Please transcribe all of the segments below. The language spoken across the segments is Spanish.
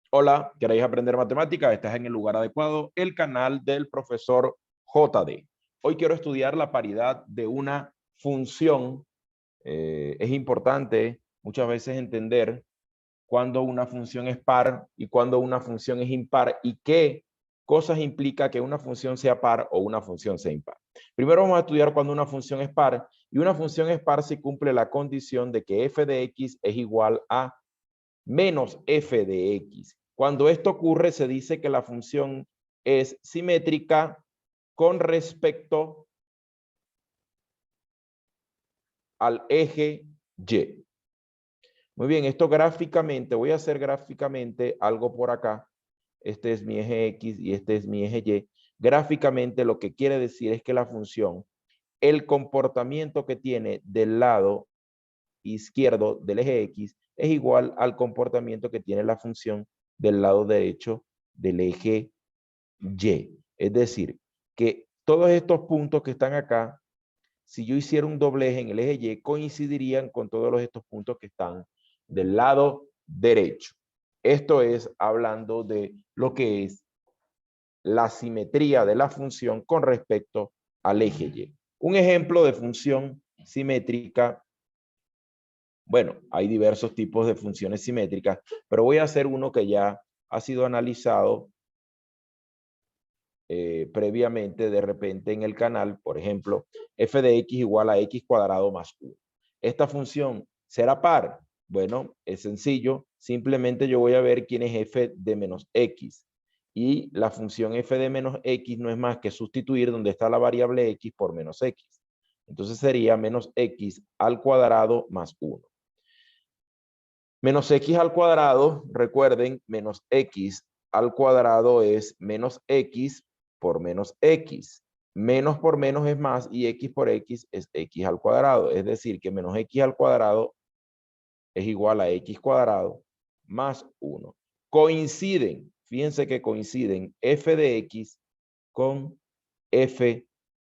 Hola, ¿queréis aprender matemáticas? Estás en el lugar adecuado, el canal del profesor JD. Hoy quiero estudiar la paridad de una función. Es importante muchas veces entender cuándo una función es par y cuándo una función es impar y qué cosas implica que una función sea par o una función sea impar. Primero vamos a estudiar cuando una función es par, y una función es par si cumple la condición de que f de x es igual a menos f de x. Cuando esto ocurre, se dice que la función es simétrica con respecto al eje y. Muy bien, esto gráficamente, voy a hacer gráficamente algo por acá. Este es mi eje X y este es mi eje Y. Gráficamente lo que quiere decir es que la función, el comportamiento que tiene del lado izquierdo del eje X es igual al comportamiento que tiene la función del lado derecho del eje Y. Es decir, que todos estos puntos que están acá, si yo hiciera un doble eje en el eje Y, coincidirían con todos estos puntos que están del lado derecho. Esto es hablando de lo que es la simetría de la función con respecto al eje Y. Un ejemplo de función simétrica. Bueno, hay diversos tipos de funciones simétricas, pero voy a hacer uno que ya ha sido analizado previamente de repente en el canal. Por ejemplo, f de x igual a x cuadrado más 1. ¿Esta función será par? Bueno, es sencillo. Simplemente yo voy a ver quién es f de menos x. Y la función f de menos x no es más que sustituir donde está la variable x por menos x. Entonces sería menos x al cuadrado más 1. Menos x al cuadrado, recuerden, menos x al cuadrado es menos x por menos x. Menos por menos es más y x por x es x al cuadrado. Es decir, que menos x al cuadrado es igual a x cuadrado más 1. Coinciden, fíjense que coinciden f de x con f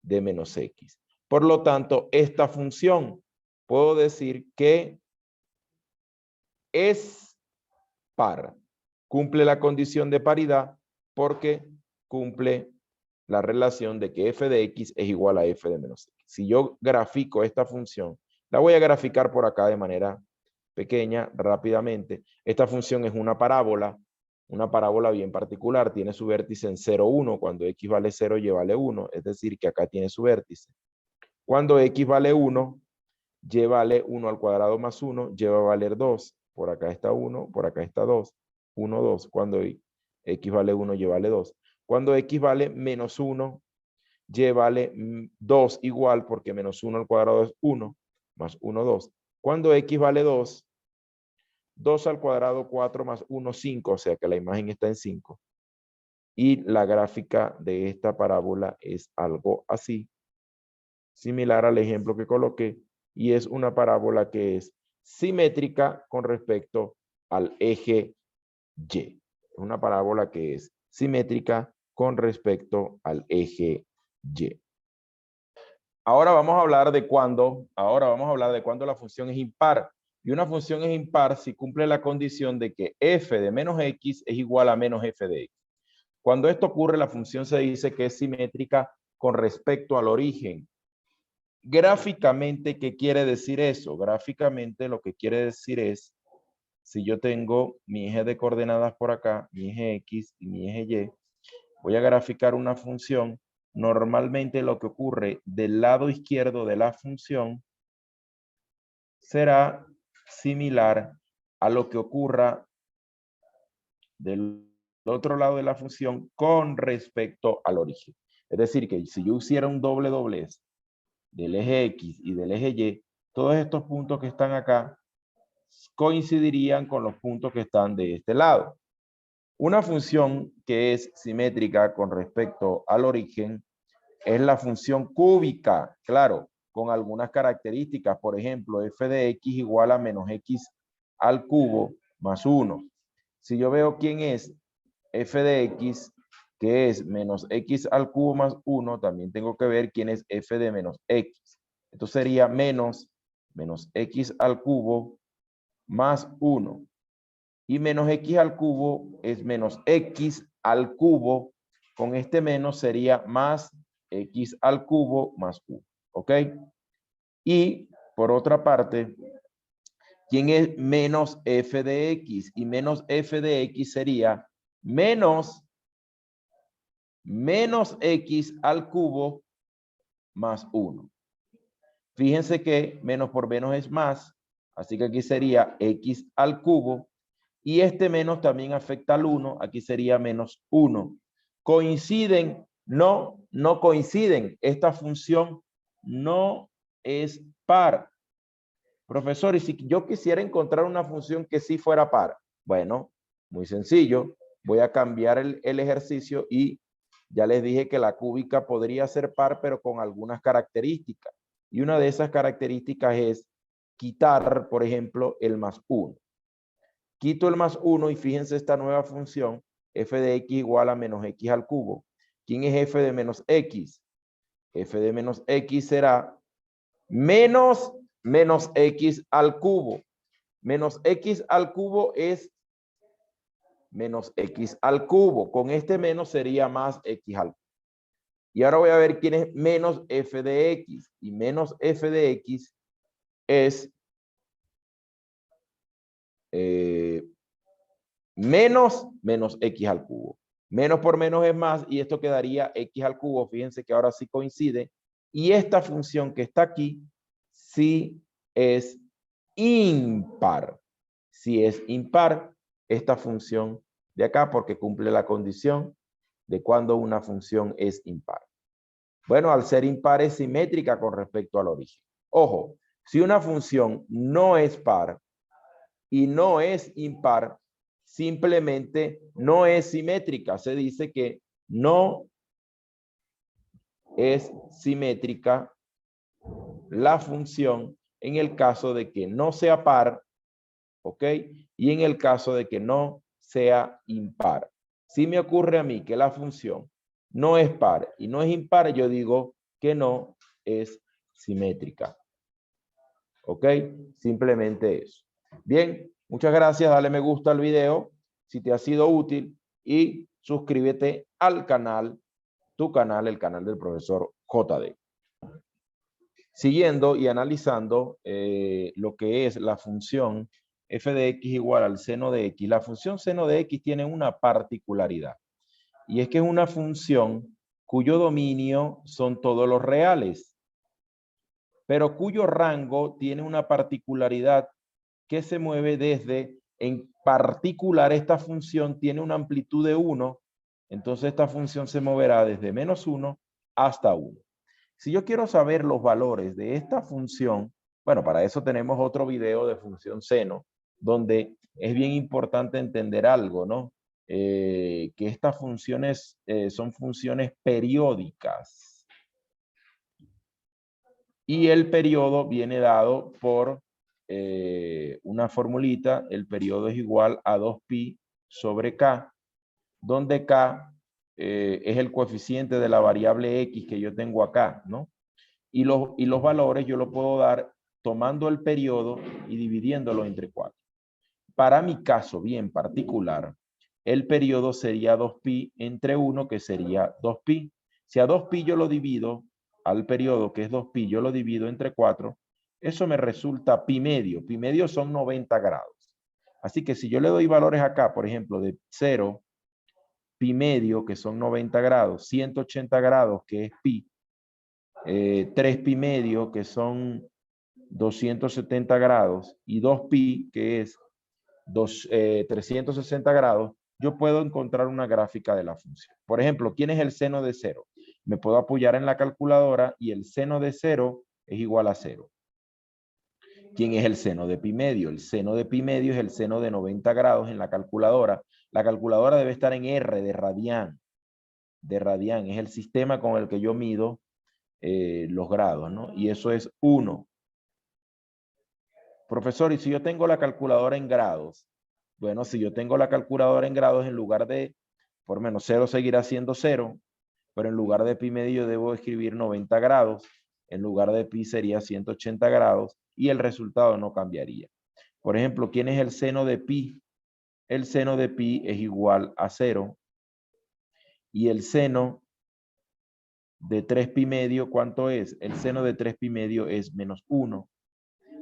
de menos x. Por lo tanto, esta función puedo decir que es par. Cumple la condición de paridad porque cumple la relación de que f de x es igual a f de menos x. Si yo grafico esta función, la voy a graficar por acá de manera pequeña, rápidamente. Esta función es una parábola bien particular. Tiene su vértice en 0, 1. Cuando x vale 0, y vale 1. Es decir, que acá tiene su vértice. Cuando x vale 1, y vale 1 al cuadrado más 1, y va a valer 2. Por acá está 1, por acá está 2. 1, 2. Cuando x vale 1, y vale 2. Cuando x vale menos 1, y vale 2 igual, porque menos 1 al cuadrado es 1, más 1, 2. Cuando x vale 2, 2 al cuadrado 4 más 1, 5, o sea que la imagen está en 5. Y la gráfica de esta parábola es algo así, similar al ejemplo que coloqué, y es una parábola que es simétrica con respecto al eje Y. Es una parábola que es simétrica con respecto al eje Y. Ahora vamos a hablar de cuándo la función es impar. Y una función es impar si cumple la condición de que f de menos x es igual a menos f de x. Cuando esto ocurre, la función se dice que es simétrica con respecto al origen. Gráficamente, ¿qué quiere decir eso? Gráficamente lo que quiere decir es, si yo tengo mi eje de coordenadas por acá, mi eje X y mi eje Y, voy a graficar una función. Normalmente lo que ocurre del lado izquierdo de la función será similar a lo que ocurra del otro lado de la función con respecto al origen. Es decir, que si yo hiciera un doble doblez del eje X y del eje Y, todos estos puntos que están acá coincidirían con los puntos que están de este lado. Una función que es simétrica con respecto al origen es la función cúbica, claro, con algunas características. Por ejemplo, f de x igual a menos x al cubo más 1. Si yo veo quién es f de x, que es menos x al cubo más 1, también tengo que ver quién es f de menos x. Esto sería menos x al cubo más 1. Y menos x al cubo es menos x al cubo. Con este menos sería más x al cubo más 1. ¿Ok? Y por otra parte, ¿quién es menos f de x? Y menos f de x sería menos x al cubo más 1. Fíjense que menos por menos es más, así que aquí sería x al cubo, y este menos también afecta al 1, aquí sería menos 1. ¿Coinciden? No, no coinciden. Esta función no es par. Profesor, y si yo quisiera encontrar una función que sí fuera par, bueno, muy sencillo, voy a cambiar el ejercicio y ya les dije que la cúbica podría ser par, pero con algunas características. Y una de esas características es quitar, por ejemplo, el más 1. Quito el más 1 y fíjense esta nueva función, f de x igual a menos x al cubo. ¿Quién es f de menos x? F de menos x será menos x al cubo. Menos x al cubo es menos x al cubo. Con este menos sería más x al cubo. Y ahora voy a ver quién es menos f de x. Y menos f de x es menos x al cubo. Menos por menos es más y esto quedaría x al cubo. Fíjense que ahora sí coincide. Y esta función que está aquí sí es impar. Si es impar, esta función de acá, porque cumple la condición de cuando una función es impar. Bueno, al ser impar es simétrica con respecto al origen. Ojo, si una función no es par y no es impar, simplemente no es simétrica. Se dice que no es simétrica la función en el caso de que no sea par, ¿ok? Y en el caso de que no sea impar. Si me ocurre a mí que la función no es par y no es impar, yo digo que no es simétrica. ¿Ok? Simplemente eso. Bien, muchas gracias. Dale me gusta al video si te ha sido útil y suscríbete al canal, tu canal, el canal del profesor JD. Siguiendo y analizando lo que es la función f de x igual al seno de x. La función seno de x tiene una particularidad. Y es que es una función cuyo dominio son todos los reales, pero cuyo rango tiene una particularidad que se mueve desde, en particular, esta función tiene una amplitud de 1, entonces esta función se moverá desde menos 1 hasta 1. Si yo quiero saber los valores de esta función, bueno, para eso tenemos otro video de función seno, donde es bien importante entender algo, ¿no? Que estas funciones son funciones periódicas. Y el periodo viene dado por una formulita. El periodo es igual a 2pi sobre k, donde k es el coeficiente de la variable x que yo tengo acá, ¿no? Y los valores yo lo puedo dar tomando el periodo y dividiéndolo entre 4. Para mi caso bien particular, el periodo sería 2pi entre 1, que sería 2pi. Si a 2pi yo lo divido, al periodo que es 2pi, yo lo divido entre 4, eso me resulta pi medio. Pi medio son 90 grados. Así que si yo le doy valores acá, por ejemplo, de 0, pi medio, que son 90 grados, 180 grados, que es pi, 3 pi medio, que son 270 grados, y 2 pi, que es 360 grados, yo puedo encontrar una gráfica de la función. Por ejemplo, ¿quién es el seno de 0? Me puedo apoyar en la calculadora y el seno de 0 es igual a 0. ¿Quién es el seno de pi medio? El seno de pi medio es el seno de 90 grados en la calculadora. La calculadora debe estar en R de radián. De radián es el sistema con el que yo mido los grados, ¿no? Y eso es 1. Profesor, ¿y si yo tengo la calculadora en grados? Bueno, si yo tengo la calculadora en grados, en lugar de, por menos 0 seguirá siendo 0, pero en lugar de pi medio debo escribir 90 grados, en lugar de pi sería 180 grados y el resultado no cambiaría. Por ejemplo, ¿quién es el seno de pi? el seno de pi es igual a 0 y el seno de 3 pi medio, ¿cuánto es? El seno de 3 pi medio es menos 1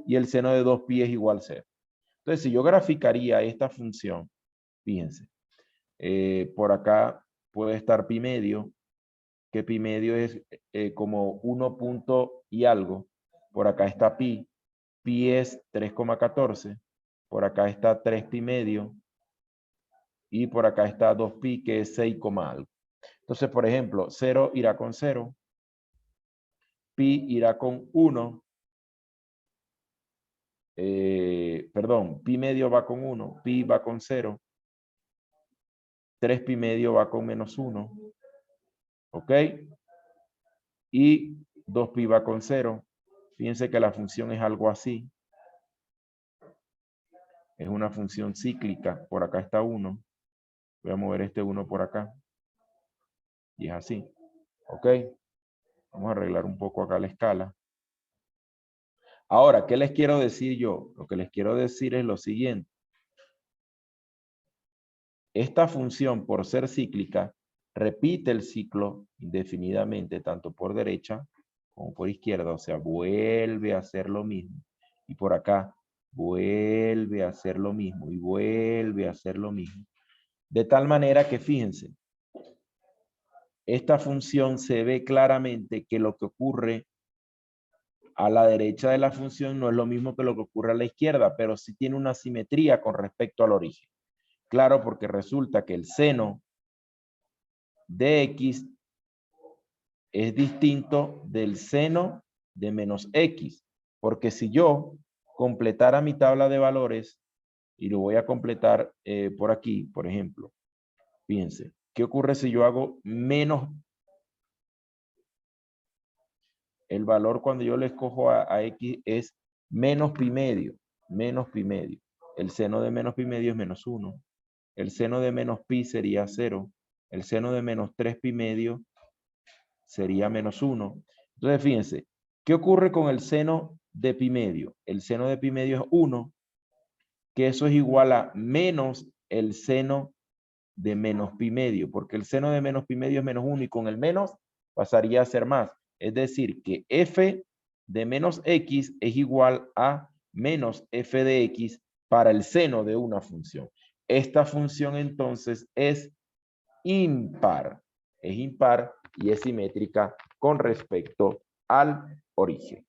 y el seno de 2 pi es igual a 0. Entonces, si yo graficaría esta función, fíjense, por acá puede estar pi medio, que pi medio es como 1 punto y algo. Por acá está pi. Pi es 3,14. Por acá está 3 pi medio. Y por acá está 2 pi, que es 6, algo. Entonces, por ejemplo, 0 irá con 0. Pi irá con 1. Perdón, pi medio va con 1. Pi va con 0. 3 pi medio va con menos 1. ¿Ok? Y 2 pi va con 0. Fíjense que la función es algo así. Es una función cíclica. Por acá está 1. Voy a mover este 1 por acá. Y es así. ¿Ok? Vamos a arreglar un poco acá la escala. Ahora, ¿qué les quiero decir yo? Lo que les quiero decir es lo siguiente. Esta función, por ser cíclica, repite el ciclo indefinidamente, tanto por derecha como por izquierda. O sea, vuelve a hacer lo mismo. Y por acá, vuelve a hacer lo mismo. Y vuelve a hacer lo mismo. De tal manera que, fíjense, esta función se ve claramente que lo que ocurre a la derecha de la función no es lo mismo que lo que ocurre a la izquierda, pero sí tiene una simetría con respecto al origen. Claro, porque resulta que el seno de x es distinto del seno de menos x, porque si yo completara mi tabla de valores, y lo voy a completar por aquí, por ejemplo, fíjense, ¿qué ocurre si yo hago menos? El valor cuando yo le escojo a x es menos pi medio, menos pi medio. El seno de menos pi medio es menos 1. El seno de menos pi sería 0. El seno de menos 3 pi medio sería menos 1. Entonces, fíjense, ¿qué ocurre con el seno de pi medio? El seno de pi medio es 1, que eso es igual a menos el seno de menos pi medio, porque el seno de menos pi medio es menos 1 y con el menos pasaría a ser más. Es decir, que f de menos x es igual a menos f de x para el seno de una función. Esta función entonces es impar. Es impar y es simétrica con respecto al origen.